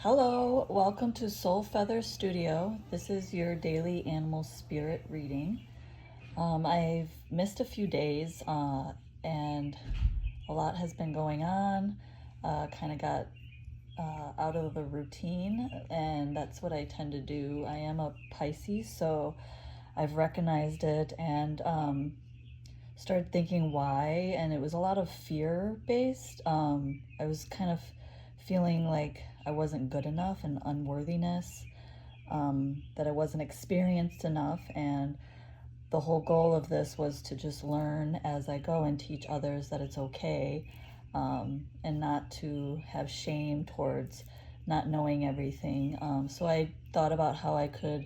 Hello, welcome to Soul Feather Studio. This is your daily animal spirit reading. I've missed a few days and a lot has been going on. Kind of got out of the routine, and that's what I tend to do. I am a Pisces, so I've recognized it and started thinking why, and it was a lot of fear based. I was kind of feeling like I wasn't good enough and unworthiness, that I wasn't experienced enough. And the whole goal of this was to just learn as I go and teach others that it's okay, and not to have shame towards not knowing everything. So I thought about how I could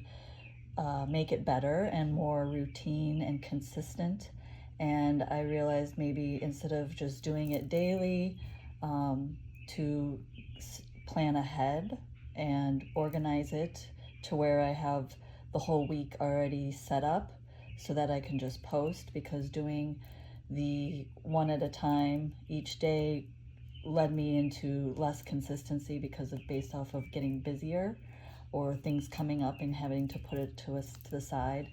make it better and more routine and consistent. And I realized maybe instead of just doing it daily, to plan ahead and organize it to where I have the whole week already set up so that I can just post, because doing the one at a time each day led me into less consistency because of based off of getting busier or things coming up and having to put it to the side.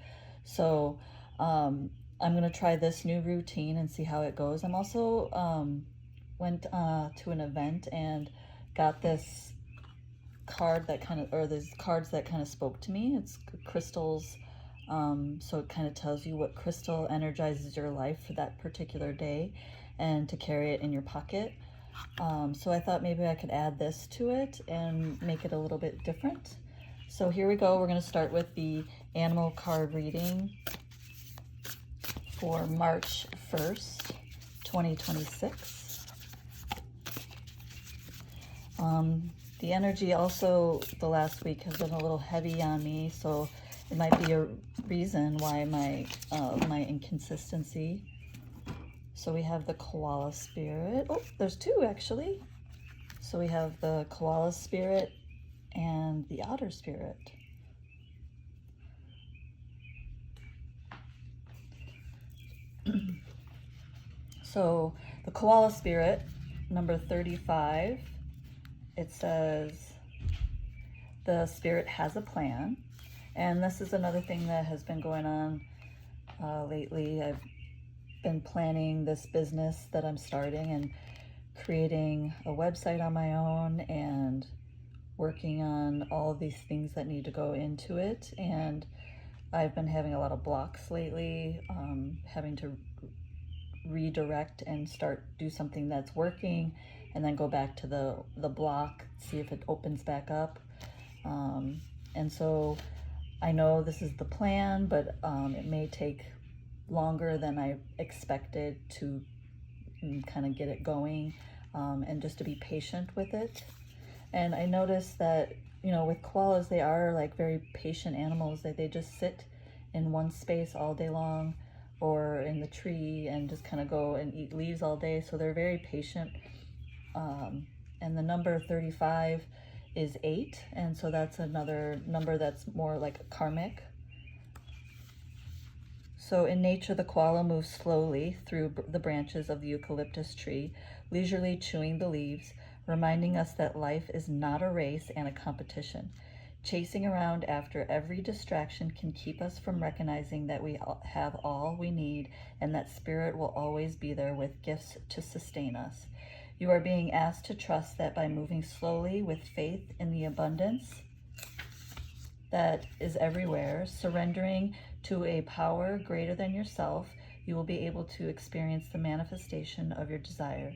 So I'm gonna try this new routine and see how it goes. I'm also went to an event and got this card that kind of, or these cards that kind of spoke to me. It's crystals, so it kind of tells you what crystal energizes your life for that particular day, and to carry it in your pocket. So I thought maybe I could add this to it and make it a little bit different. So here we go. We're going to start with the animal card reading for March 1st, 2026. The energy also the last week has been a little heavy on me, so it might be a reason why my inconsistency. So we have the koala spirit. Oh, there's two actually. So we have the koala spirit and the otter spirit. So the koala spirit, number 35, it says the spirit has a plan. And this is another thing that has been going on lately. I've been planning this business that I'm starting and creating a website on my own and working on all of these things that need to go into it. And I've been having a lot of blocks lately, having to redirect and do something that's working and then go back to the block, see if it opens back up. And so I know this is the plan, but it may take longer than I expected to kind of get it going, and just to be patient with it. And I noticed that, with koalas, they are like very patient animals. They just sit in one space all day long or in the tree and just kind of go and eat leaves all day. So they're very patient. And the number 35 is 8. And so that's another number that's more like karmic. So in nature, the koala moves slowly through the branches of the eucalyptus tree, leisurely chewing the leaves, reminding us that life is not a race and a competition. Chasing around after every distraction can keep us from recognizing that we have all we need and that spirit will always be there with gifts to sustain us. You are being asked to trust that by moving slowly with faith in the abundance that is everywhere, surrendering to a power greater than yourself, you will be able to experience the manifestation of your desire.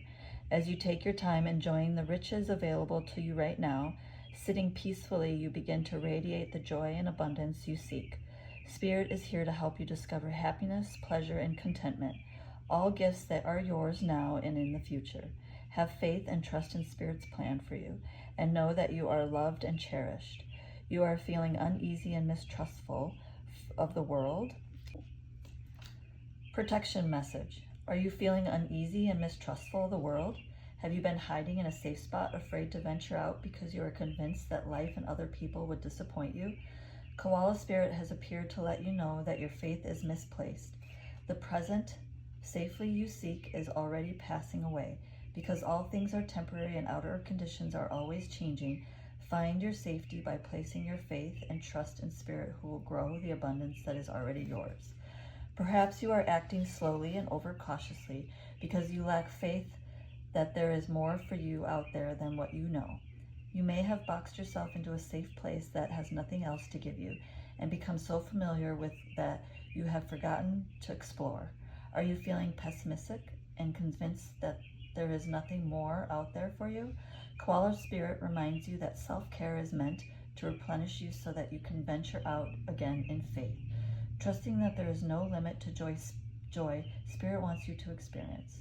As you take your time enjoying the riches available to you right now, sitting peacefully, you begin to radiate the joy and abundance you seek. Spirit is here to help you discover happiness, pleasure, and contentment, all gifts that are yours now and in the future. Have faith and trust in Spirit's plan for you, and know that you are loved and cherished. You are feeling uneasy and mistrustful of the world. Protection message. Are you feeling uneasy and mistrustful of the world? Have you been hiding in a safe spot, afraid to venture out because you are convinced that life and other people would disappoint you? Koala Spirit has appeared to let you know that your faith is misplaced. The present safely you seek is already passing away. Because all things are temporary and outer conditions are always changing, Find your safety by placing your faith and trust in Spirit, who will grow the abundance that is already yours. Perhaps you are acting slowly and overcautiously because you lack faith that there is more for you out there than what you know. You may have boxed yourself into a safe place that has nothing else to give you and become so familiar with that you have forgotten to explore. Are you feeling pessimistic and convinced that there is nothing more out there for you? Koala Spirit reminds you that self-care is meant to replenish you so that you can venture out again in faith. Trusting that there is no limit to joy Spirit wants you to experience.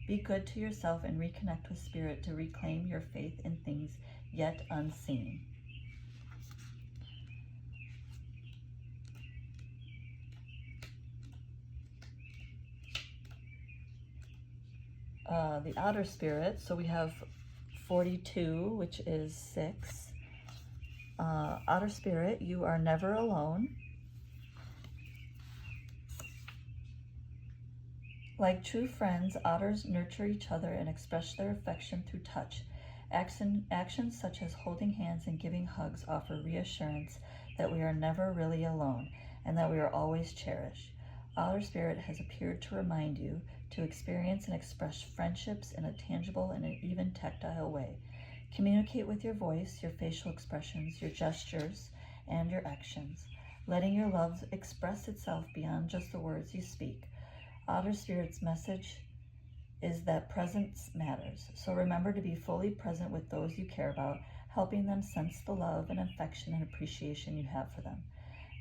Be good to yourself and reconnect with Spirit to reclaim your faith in things yet unseen. The Otter Spirit, so we have 42, which is 6. Otter Spirit, you are never alone. Like true friends, otters nurture each other and express their affection through touch. Actions such as holding hands and giving hugs offer reassurance that we are never really alone and that we are always cherished. Otter Spirit has appeared to remind you to experience and express friendships in a tangible and an even tactile way. Communicate with your voice, your facial expressions, your gestures, and your actions, letting your love express itself beyond just the words you speak. Otter Spirit's message is that presence matters, so remember to be fully present with those you care about, helping them sense the love and affection and appreciation you have for them.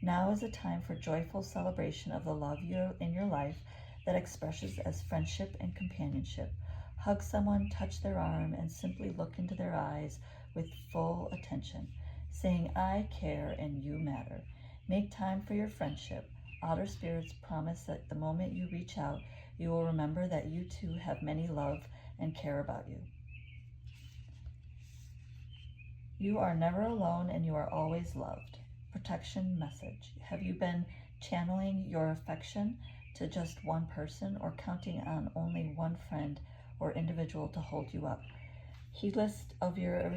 Now is a time for joyful celebration of the love in your life that expresses as friendship and companionship. Hug someone, touch their arm, and simply look into their eyes with full attention, saying, I care and you matter. Make time for your friendship. Otter Spirits promise that the moment you reach out, you will remember that you too have many love and care about you. You are never alone and you are always loved. Protection message. Have you been channeling your affection to just one person or counting on only one friend or individual to hold you up? Heedless of your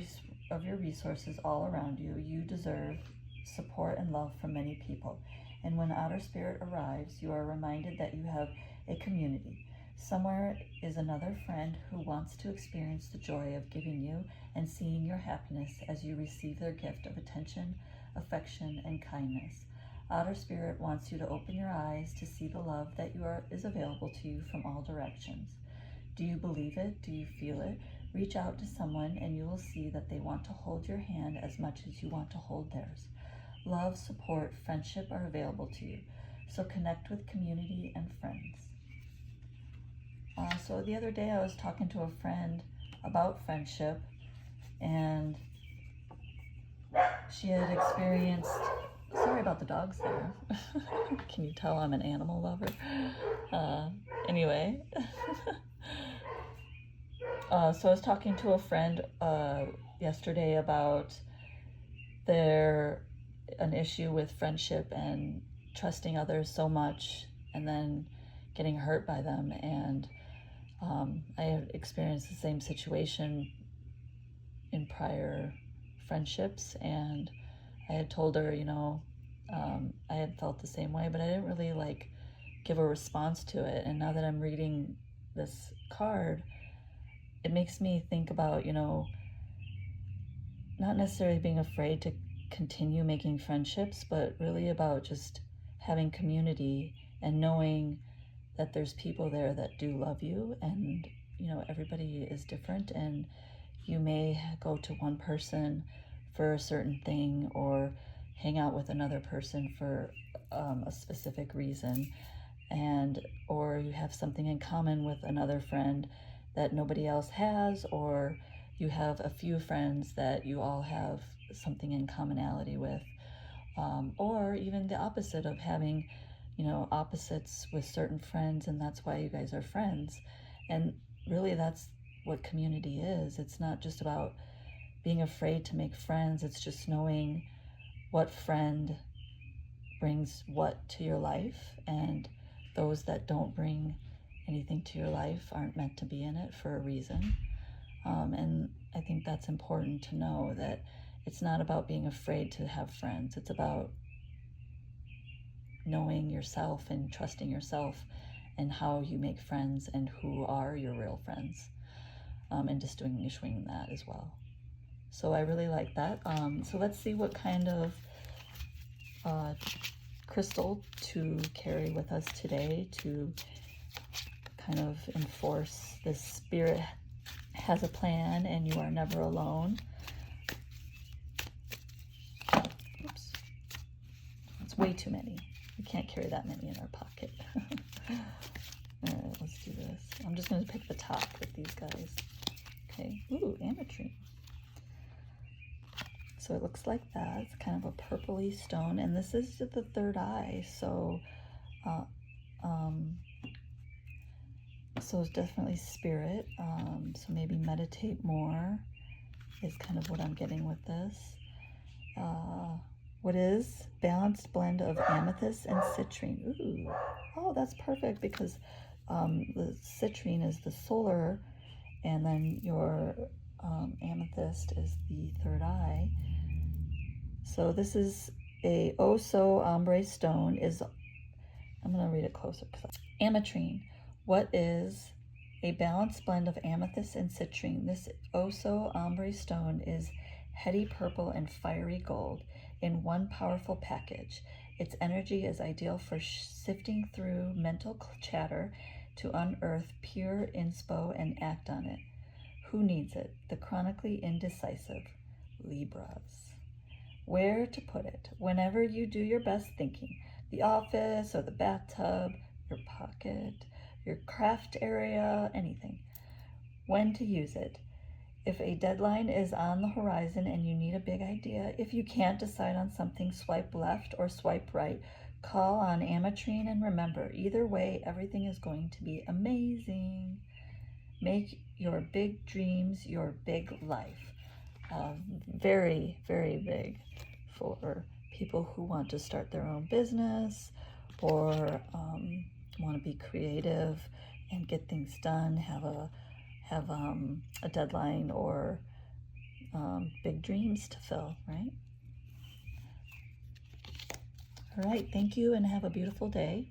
resources all around you, you deserve support and love from many people. And when Otter Spirit arrives, you are reminded that you have a community. Somewhere is another friend who wants to experience the joy of giving you and seeing your happiness as you receive their gift of attention, affection, and kindness. Otter Spirit wants you to open your eyes to see the love that is available to you from all directions. Do you believe it? Do you feel it? Reach out to someone and you will see that they want to hold your hand as much as you want to hold theirs. Love, support, friendship are available to you. So connect with community and friends. So the other day I was talking to a friend about friendship, and she had experienced, sorry about the dogs there. Can you tell I'm an animal lover? Anyway. So I was talking to a friend yesterday about an issue with friendship and trusting others so much and then getting hurt by them. And I had experienced the same situation in prior friendships, and I had told her, I had felt the same way, but I didn't really give a response to it. And now that I'm reading this card, it makes me think about, not necessarily being afraid to continue making friendships, but really about just having community and knowing that there's people there that do love you, and everybody is different, and you may go to one person for a certain thing or hang out with another person for a specific reason, or you have something in common with another friend that nobody else has, or you have a few friends that you all have something in commonality with, or even the opposite of having opposites with certain friends, and that's why you guys are friends. And really, that's what community is. It's not just about being afraid to make friends. It's just knowing what friend brings what to your life, and those that don't bring anything to your life aren't meant to be in it for a reason. And I think that's important to know, that it's not about being afraid to have friends. It's about knowing yourself and trusting yourself and how you make friends and who are your real friends, and distinguishing that as well. So I really like that. So let's see what kind of crystal to carry with us today to kind of enforce this spirit has a plan and you are never alone. Oops. It's way too many. We can't carry that many in our pocket. All right, let's do this. I'm just going to pick the top with these guys. Okay. Ooh, ametrine. So it looks like that. It's kind of a purpley stone, and this is the third eye. So, so it's definitely spirit. So maybe meditate more is kind of what I'm getting with this. What is balanced blend of amethyst and citrine? Ooh, oh, that's perfect because the citrine is the solar, and then your amethyst is the third eye. So this is a Oso ombre stone. I'm going to read it closer. Ametrine. What is a balanced blend of amethyst and citrine? This Oso ombre stone is heady purple and fiery gold in one powerful package. Its energy is ideal for sifting through mental chatter to unearth pure inspo and act on it. Who needs it? The chronically indecisive Libras. Where to put it? Whenever you do your best thinking. The office or the bathtub, your pocket, your craft area, anything. When to use it? If a deadline is on the horizon and you need a big idea, if you can't decide on something, swipe left or swipe right. Call on ametrine, and remember, either way, everything is going to be amazing. Make your big dreams your big life. Very, very big for people who want to start their own business or want to be creative and get things done, have a deadline or big dreams to fill, right? All right, thank you and have a beautiful day.